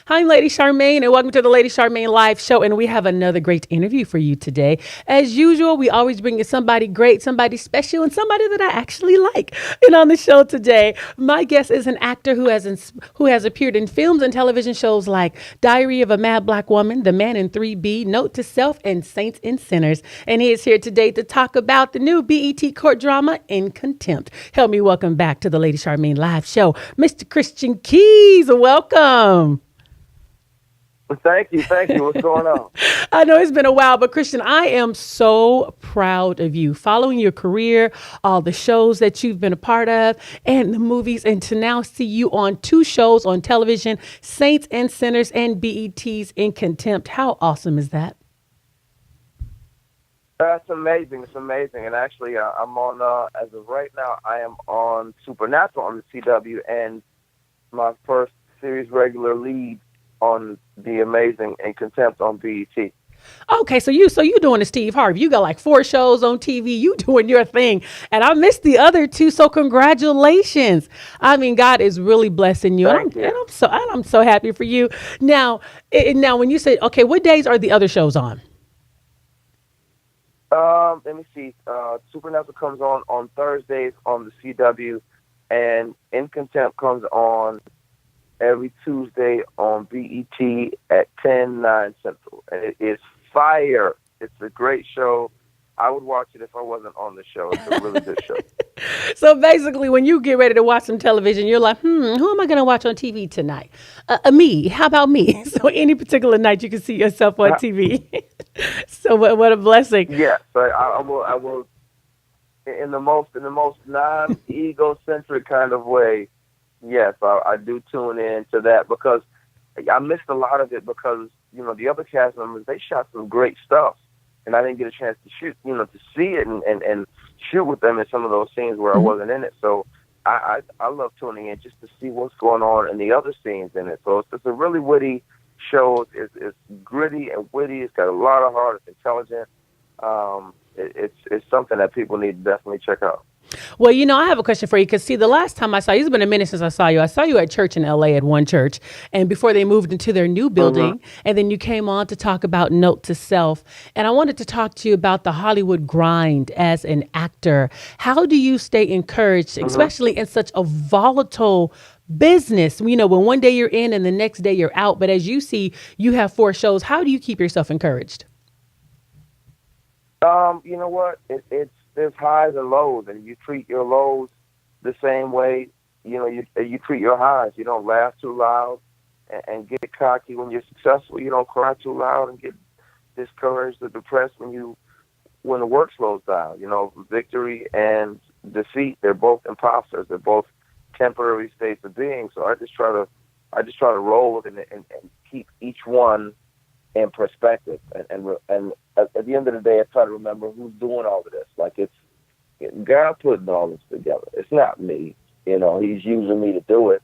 I'm Lady Charmaine, and welcome to the Lady Charmaine Live Show. And we have another great interview for you today. As usual, we always bring you somebody great, somebody special, and somebody that I actually like. And on the show today, my guest is an actor who has appeared in films and television shows like Diary of a Mad Black Woman, The Man in 3B, Note to Self, and Saints and Sinners. And he is here today to talk about the new BET court drama, In Contempt. Help me welcome back to the Lady Charmaine Live Show, Mr. Christian Keys. Welcome. Thank you. Thank you. What's going on? I know it's been a while, but Christian, I am so proud of you following your career, all the shows that you've been a part of, and the movies, and to now see you on two shows on television, Saints and Sinners and BET's In Contempt. How awesome is that? That's amazing. It's amazing. And actually, I'm on, as of right now, I am on Supernatural on the CW and my first series regular lead on the amazing In Contempt on BET. Okay, so you doing the Steve Harvey. You got like four shows on TV. You doing your thing. And I missed the other two, so congratulations. I mean, God is really blessing you. And I'm Thank and you. I'm so happy for you. Now, now when you say, okay, what days are the other shows on? Let me see. Supernatural comes on Thursdays on the CW, and In Contempt comes on every Tuesday on BET at 10/9 Central. And it is fire. It's a great show. I would watch it if I wasn't on the show. It's a really good show. So basically, when you get ready to watch some television, you're like, who am I going to watch on TV tonight? Me. How about me? So any particular night, you can see yourself on TV. So what a blessing. Yes, I will in the most non-egocentric kind of way. Yes, I do tune in to that because I missed a lot of it because the other cast members, they shot some great stuff, and I didn't get a chance to shoot, to see it and shoot with them in some of those scenes where I Mhm. wasn't in it. So I love tuning in just to see what's going on in the other scenes in it. So it's a really witty show. It's gritty and witty. It's got a lot of heart. It's intelligent. It's something that people need to definitely check out. Well, I have a question for you because, see, the last time I saw you, it's been a minute since I saw you. I saw you at church in LA at one church, and before they moved into their new Hmm. building, and then you came on to talk about Note to Self. And I wanted to talk to you about the Hollywood grind as an actor. How do you stay encouraged, Hmm. especially in such a volatile business? When one day you're in and the next day you're out, but as you see, you have four shows. How do you keep yourself encouraged? You know what? There's highs and lows, and you treat your lows the same way. You treat your highs. You don't laugh too loud and get cocky when you're successful. You don't cry too loud and get discouraged or depressed when the work slows down. Victory and defeat, they're both imposters. They're both temporary states of being. So I just try to roll with it and keep each one in perspective. And at the end of the day, I try to remember who's doing all of this. Like it's God putting all this together. It's not me. He's using me to do it.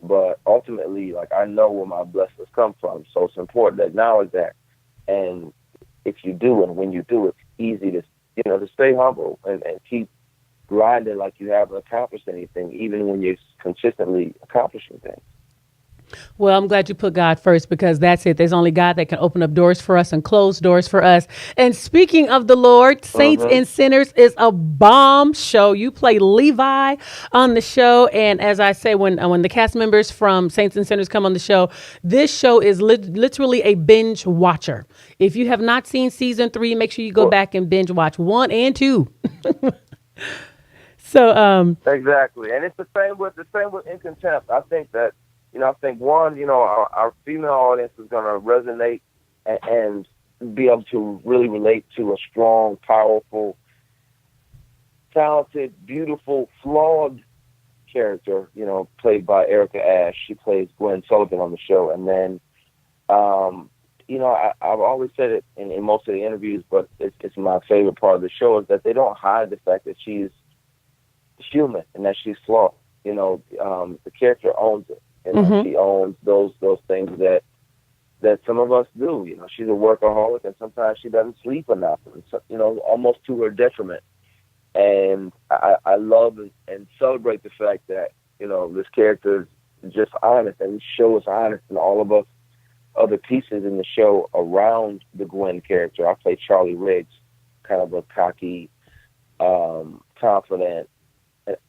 But ultimately, like I know where my blessings come from. So it's important to acknowledge that. And if you do, and when you do, it's easy to stay humble and keep grinding like you haven't accomplished anything, even when you're consistently accomplishing things. Well, I'm glad you put God first because that's it. There's only God that can open up doors for us and close doors for us. And speaking of the Lord, Saints Hmm. and Sinners is a bomb show. You play Levi on the show. And as I say, when the cast members from Saints and Sinners come on the show, this show is literally a binge watcher. If you have not seen season 3, make sure you go Well, back and binge watch 1 and 2. So, exactly, and it's the same with In Contempt. I think that I think one, our female audience is going to resonate and be able to really relate to a strong, powerful, talented, beautiful, flawed character. Played by Erica Ash. She plays Gwen Sullivan on the show, and then I've always said it in most of the interviews, but it's my favorite part of the show is that they don't hide the fact that she's human and that she's flawed. The character owns it. mhm. She owns those things that some of us do. She's a workaholic, and sometimes she doesn't sleep enough, and so, almost to her detriment. And I love and celebrate the fact that this character is just honest, and he shows honest in all of us other pieces in the show around the Gwen character. I play Charlie Riggs, kind of a cocky, confident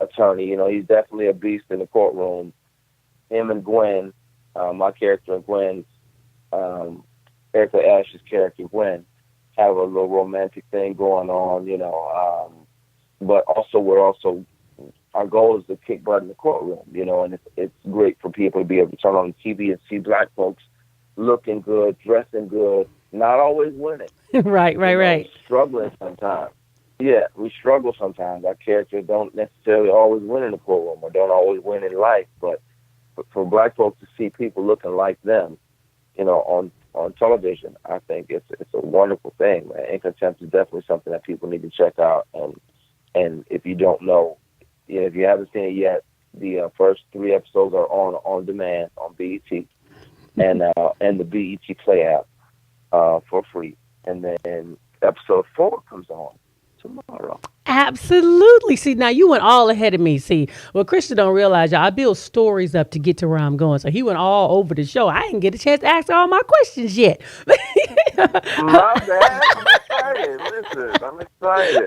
attorney. You know, he's definitely a beast in the courtroom. Him and Gwen, my character and Gwen's, Erica Ash's character Gwen, have a little romantic thing going on. You know, but also our goal is to kick butt in the courtroom. You know, and it's great for people to be able to turn on the TV and see black folks looking good, dressing good, not always winning. Right. Struggling sometimes. Yeah, we struggle sometimes. Our characters don't necessarily always win in the courtroom or don't always win in life. But for black folks to see people looking like them, you know, on television, I think it's a wonderful thing, man. In Contempt is definitely something that people need to check out. And if you don't know, you know, if you haven't seen it yet, the first 3 episodes are on demand on BET and the BET Play app for free. And then episode 4 comes on tomorrow. Absolutely. See, now you went all ahead of me. See, well, Christian don't realize, y'all, I build stories up to get to where I'm going. So he went all over the show. I didn't get a chance to ask all my questions yet. My bad. I'm excited. Listen, I'm excited.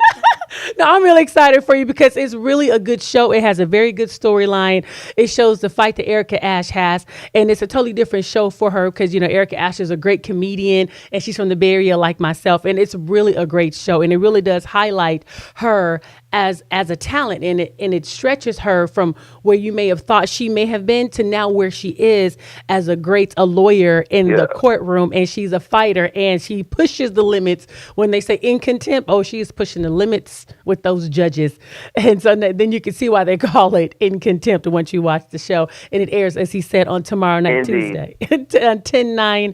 No, I'm really excited for you because it's really a good show. It has a very good storyline. It shows the fight that Erica Ash has, and it's a totally different show for her because, you know, Erica Ash is a great comedian, and she's from the Bay Area like myself, and it's really a great show, and it really does highlight her as a talent, and it stretches her from where you may have thought she may have been to now where she is as a lawyer in the courtroom, and she's a fighter, and she pushes the limits. When they say in contempt, oh, she's pushing the limits with those judges, and so then you can see why they call it In Contempt once you watch the show, and it airs, as he said, on tomorrow night, Tuesday, on 10/9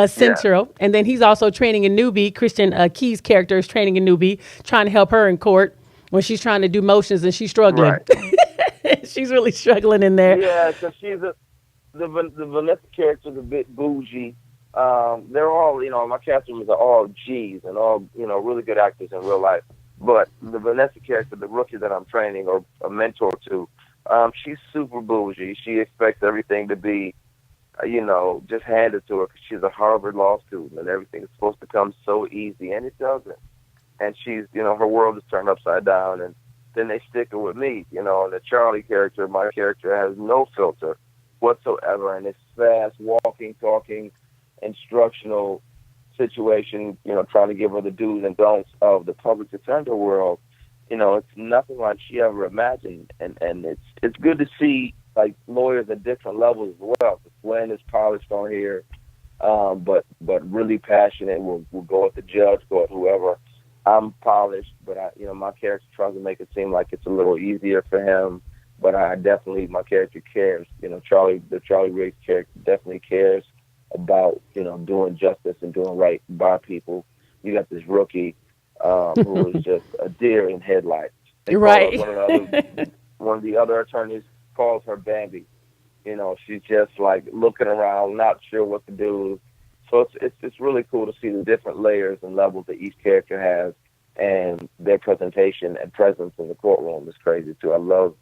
Central, and then he's also training a newbie. Christian Key's character is training a newbie, trying to help her in court when she's trying to do motions and she's struggling. Right. She's really struggling in there. Yeah, because the Vanessa character's a bit bougie. They're all, you know, my castmates are all G's and all, you know, really good actors in real life. But the Vanessa character, the rookie that I'm training or a mentor to, she's super bougie. She expects everything to be, you know, just handed to her because she's a Harvard law student and everything is supposed to come so easy, and it doesn't. And she's, you know, her world is turned upside down, and then they stick her with me, you know, and the Charlie character, my character, has no filter whatsoever, and it's fast, walking, talking, instructional situation, you know, trying to give her the do's and don'ts of the public defender world. You know, it's nothing like she ever imagined, and it's good to see, like, lawyers at different levels as well. Gwen is polished on here, but really passionate. We'll go at the judge, go at whoever. I'm polished, but my character tries to make it seem like it's a little easier for him. But my character cares. You know, the Charlie Riggs character definitely cares about, you know, doing justice and doing right by people. You got this rookie who is just a deer in headlights. Right. One of the other attorneys calls her Bambi. You know, she's just like looking around, not sure what to do. So it's really cool to see the different layers and levels that each character has, and their presentation and presence in the courtroom is crazy too.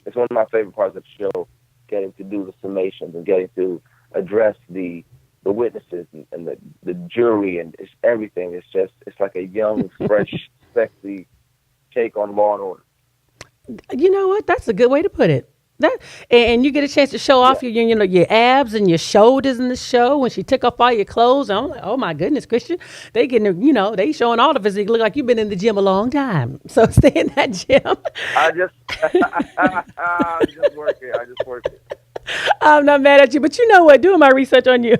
It's one of my favorite parts of the show, getting to do the summations and getting to address the witnesses and the jury and everything. It's like a young, fresh, sexy take on Law and Order. You know what? That's a good way to put it. And you get a chance to show off your abs and your shoulders in the show when she took off all your clothes. And I'm like, oh my goodness, Christian, they they showing all the physique. Look like you've been in the gym a long time. So stay in that gym. I just work it. I'm not mad at you, but you know what? Doing my research on you,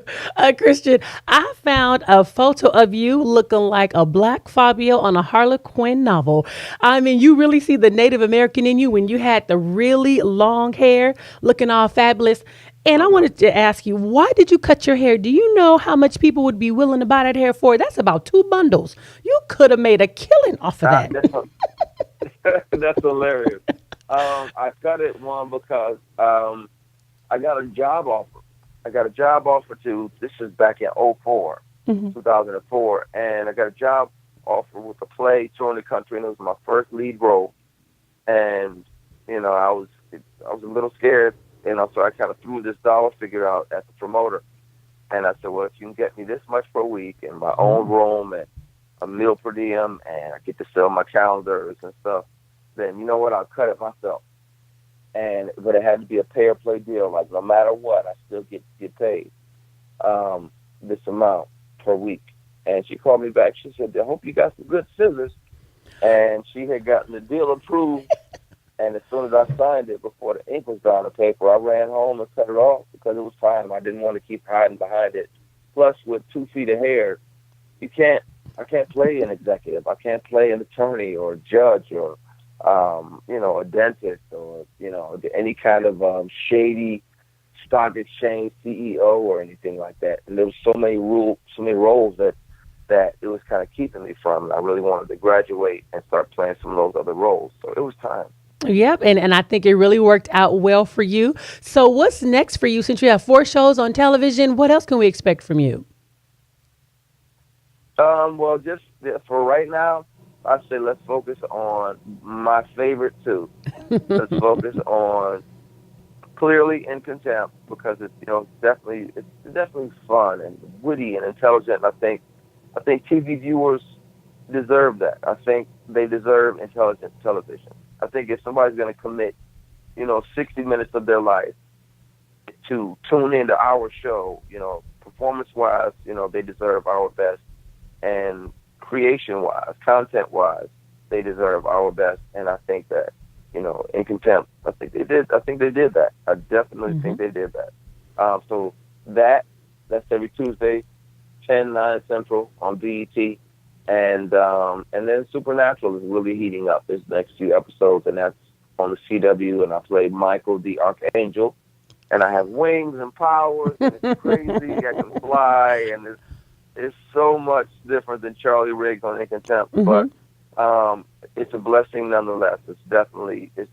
Christian, I found a photo of you looking like a black Fabio on a Harlequin novel. I mean, you really see the Native American in you when you had the really long hair, looking all fabulous. And I wanted to ask you, why did you cut your hair? Do you know how much people would be willing to buy that hair for? That's about 2 bundles. You could have made a killing off of that. That's hilarious. I cut it, one, because I got a job offer. This is back in 2004, and I got a job offer with a play touring the country, and it was my first lead role. And, you know, I was a little scared, you know, so I kind of threw this dollar figure out at the promoter. And I said, well, if you can get me this much per week in my own room and a meal per diem, and I get to sell my calendars and stuff, then you know what? I'll cut it myself. But it had to be a pay or play deal. Like no matter what, I still get paid this amount per week. And she called me back. She said, I hope you got some good scissors. And she had gotten the deal approved. And as soon as I signed it, before the ink was dry on the paper, I ran home and cut it off because it was time. I didn't want to keep hiding behind it. Plus, with 2 feet of hair, I can't play an executive. I can't play an attorney or a judge or, a dentist or, any kind of shady stock exchange CEO or anything like that. And there was so many roles that it was kind of keeping me from it. I really wanted to graduate and start playing some of those other roles. So it was time. Yep, and I think it really worked out well for you. So what's next for you since you have 4 shows on television? What else can we expect from you? Well, just for right now, I say let's focus on my favorite 2. Let's focus on Clearly in Contempt because it's definitely fun and witty and intelligent. And I think TV viewers deserve that. I think they deserve intelligent television. I think if somebody's going to commit, 60 minutes of their life to tune into our show, performance-wise, they deserve our best. And creation-wise, content-wise, they deserve our best. And I think that, in Contempt, I think they did that. I definitely think they did that. So that's every Tuesday, 10/9 Central on BET. And then Supernatural is really heating up this next few episodes, and that's on the CW. And I play Michael the Archangel, and I have wings and powers, and it's crazy. I can fly, and it's so much different than Charlie Riggs on In Contempt, but it's a blessing nonetheless. It's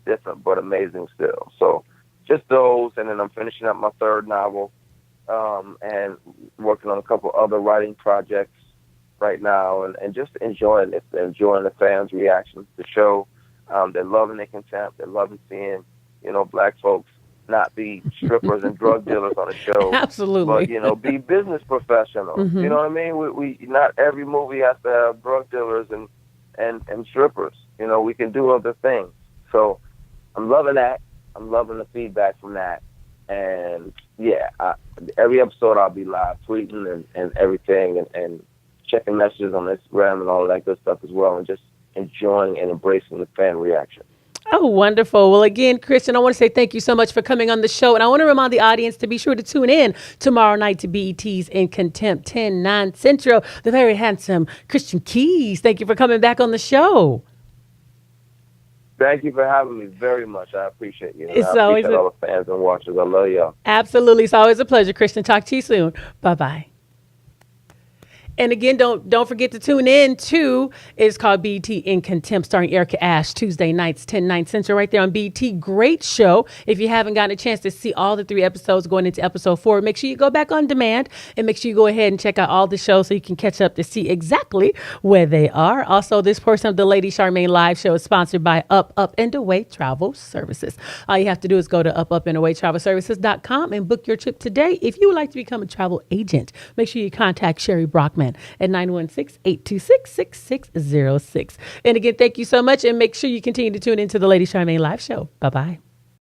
different, but amazing still. So just those, and then I'm finishing up my 3rd novel, and working on a couple other writing projects right now, and just enjoying it, enjoying the fans' reactions to the show. They're loving In Contempt. They're loving seeing, Black folks not be strippers and drug dealers on the show. Absolutely. But, be business professionals. You know what I mean? We not every movie has to have drug dealers and strippers. We can do other things. So I'm loving that. I'm loving the feedback from that. And, every episode I'll be live tweeting and everything and checking messages on Instagram and all that good stuff as well, and just enjoying and embracing the fan reaction. Oh, wonderful. Well, again, Christian, I want to say thank you so much for coming on the show. And I want to remind the audience to be sure to tune in tomorrow night to BET's In Contempt, 10/9 Central. The very handsome Christian Keys. Thank you for coming back on the show. Thank you for having me very much. I appreciate you. It's I always appreciate all the fans and watchers. I love y'all. Absolutely. It's always a pleasure, Christian. Talk to you soon. Bye-bye. And again, don't forget to tune in to, it's called BET in Contempt, starring Erica Ash, Tuesday nights, 10/9 Central, right there on BET. Great show. If you haven't gotten a chance to see all the 3 episodes going into episode 4, make sure you go back on demand and make sure you go ahead and check out all the shows so you can catch up to see exactly where they are. Also, this portion of the Lady Charmaine Live Show is sponsored by Up and Away Travel Services. All you have to do is go to upandawaytravelservices.com and book your trip today. If you would like to become a travel agent, make sure you contact Sherry Brockman at 916-826-6606. And again, thank you so much, and make sure you continue to tune into the Lady Charmaine Live Show. Bye-bye.